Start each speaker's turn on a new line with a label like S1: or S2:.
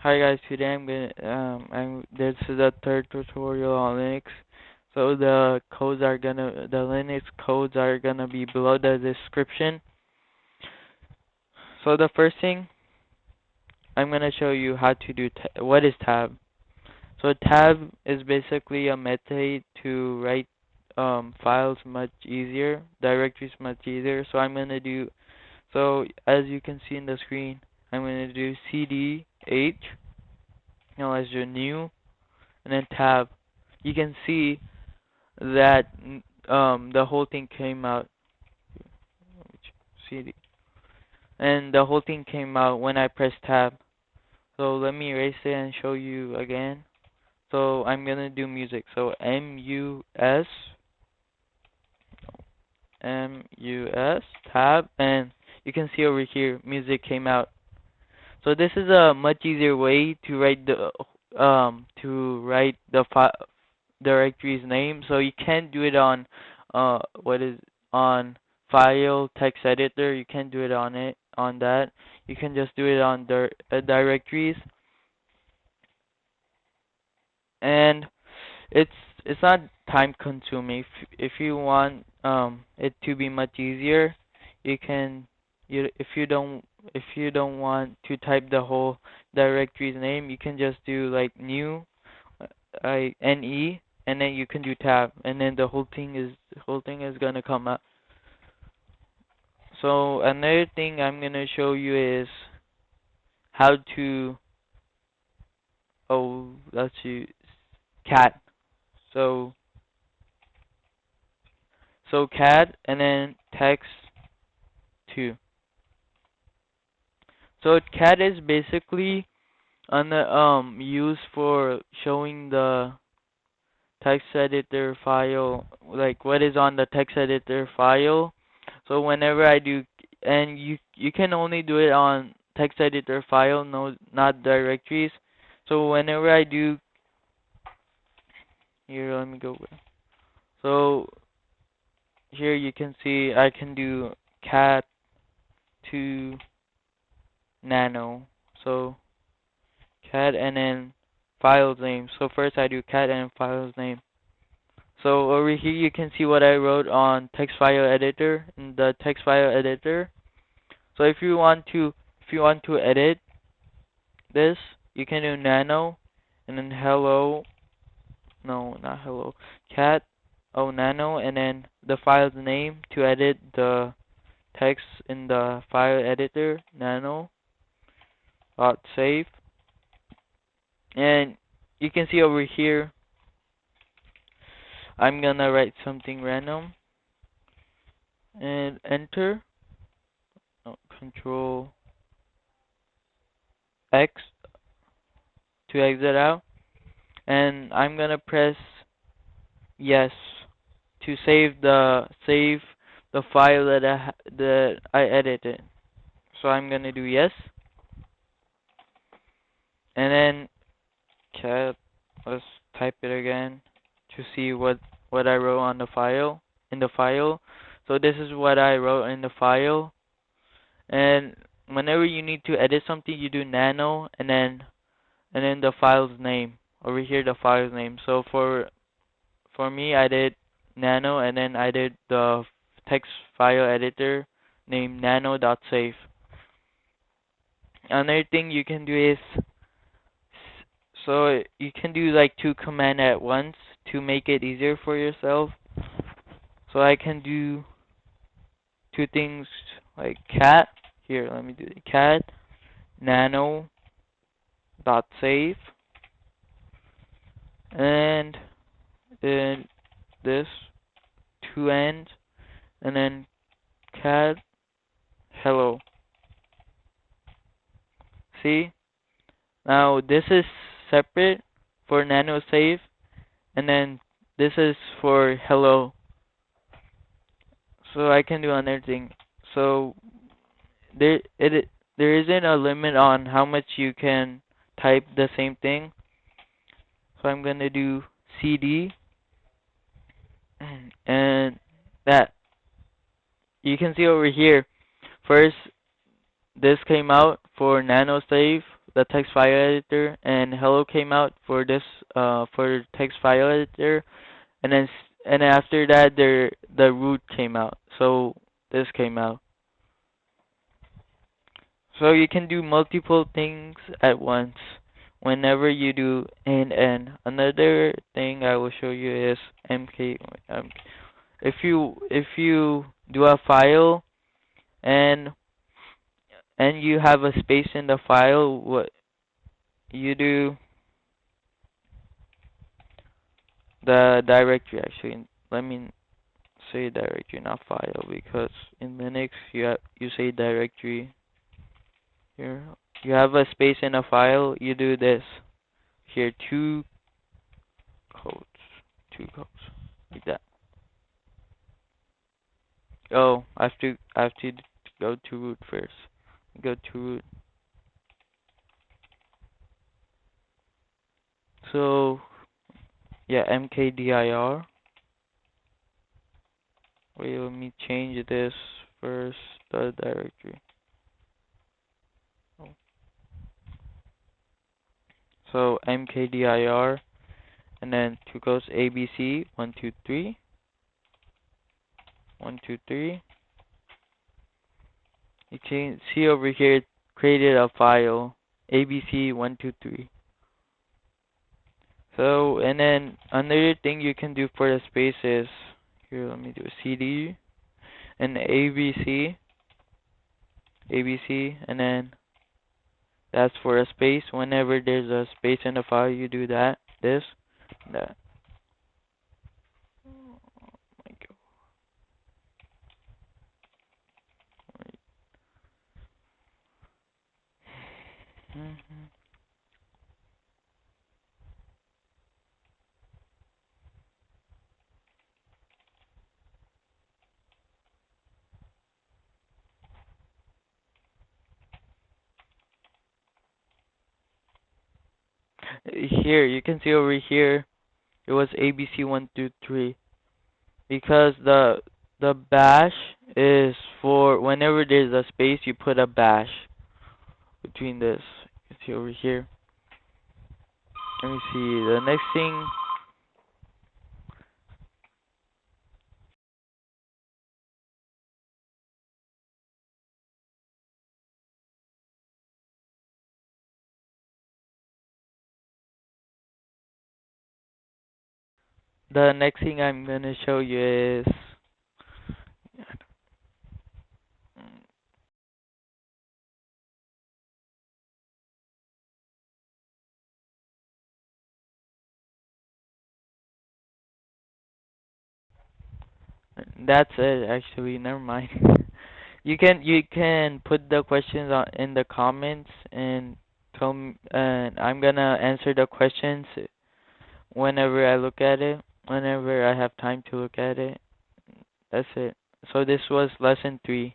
S1: Hi guys, today this is the third tutorial on Linux. So the Linux codes are gonna be below the description. So the first thing I'm gonna show you how to do what is tab. So tab is basically a method to write files much easier, directories much easier. So as you can see in the screen, I'm gonna do cd h, now as your new, and then tab. You can see that the whole thing came out. CD, and the whole thing came out when I pressed tab. So let me erase it and show you again. So I'm gonna do music. So mus tab, and you can see over here music came out. So this is a much easier way to write the file directory's name. So you can't do it on what is on file text editor. You can't do it on that. You can just do it on directories, and it's it's not time consuming. If you want it to be much easier, you can if you don't want to type the whole directory's name, you can just do like new NE, and then you can do tab, and then the whole thing is gonna come up. So another thing I'm gonna show you is how to let's see, cat. So cat and then text 2. So cat is basically on the used for showing the text editor file, like what is on the text editor file. So whenever I do, and you can only do it on text editor file, no, not directories. So whenever I do here, let me go. So here you can see I can do cat to nano. So cat and then file's name. So first I do cat and file's name. So over here you can see what I wrote on text file editor, in the text file editor. So if you want to edit this, you can do nano and then hello, no, not hello, cat, nano, and then the file's name to edit the text in the file editor, nano dot save. And you can see over here I'm gonna write something random and enter, control X to exit out, and I'm gonna press yes to save the file that I edited. So I'm gonna do yes, and then cat, let's type it again to see what I wrote on the file, in the file. So this is what I wrote in the file, and whenever you need to edit something, you do nano and then the file's name. Over here, the file's name. So for me, I did nano, and then I did the text file editor named nano.save. Another thing you can do is, so you can do like two commands at once to make it easier for yourself. So I can do two things like cat. Here, let me do it. Cat nano dot save, and then this two ends, and then cat hello. See, now this is separate for nano save, and then this is for hello. So I can do another thing. So there isn't a limit on how much you can type the same thing. So I'm gonna do cd, and that, you can see over here first this came out for nano save, the text file editor, and hello came out for this for text file editor, and then and after that the root came out. So this came out. So you can do multiple things at once whenever you do and. Another thing I will show you is mk. If you do a file and you have a space in the file, what you do the directory actually. Let me say directory, not file, because in Linux you say directory. Here you have a space in a file. You do this here, codes, two codes like that. Oh, I have to go to root first. Go to root. So yeah, mkdir. Wait, let me change this first. The directory. Oh. So mkdir, and then two goes abc 123 123. You can see over here it created a file abc 123. So and then another thing you can do for the spaces here. Let me do a cd and abc, and then that's for a space. Whenever there's a space in the file, you do that. This, that. Oh my God. Here you can see over here it was ABC 123 because the bash is for whenever there's a space you put a bash between this. You can see over here. Let me see the next thing. The next thing I'm gonna show you is that's it actually. Never mind. You can put the questions in the comments and tell me, and I'm gonna answer the questions whenever I look at it, whenever I have time to look at it. That's it. So this was lesson 3.